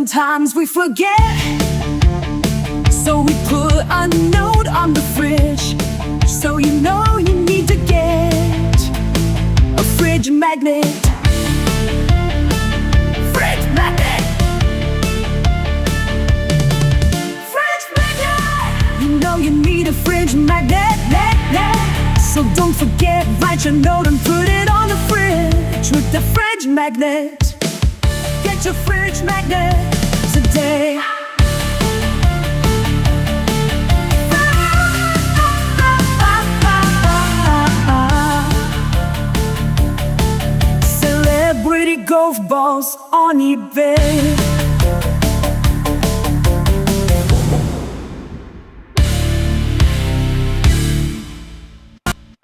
sometimes we forget. So we put a note on the fridge, so you know you need to get a fridge magnet. Fridge magnet. Fridge magnet. You know you need a fridge magnet. So don't forget, write your note and put it on the fridge with the fridge magnet. Get your fridge magnet today. Celebrity golf balls on eBay.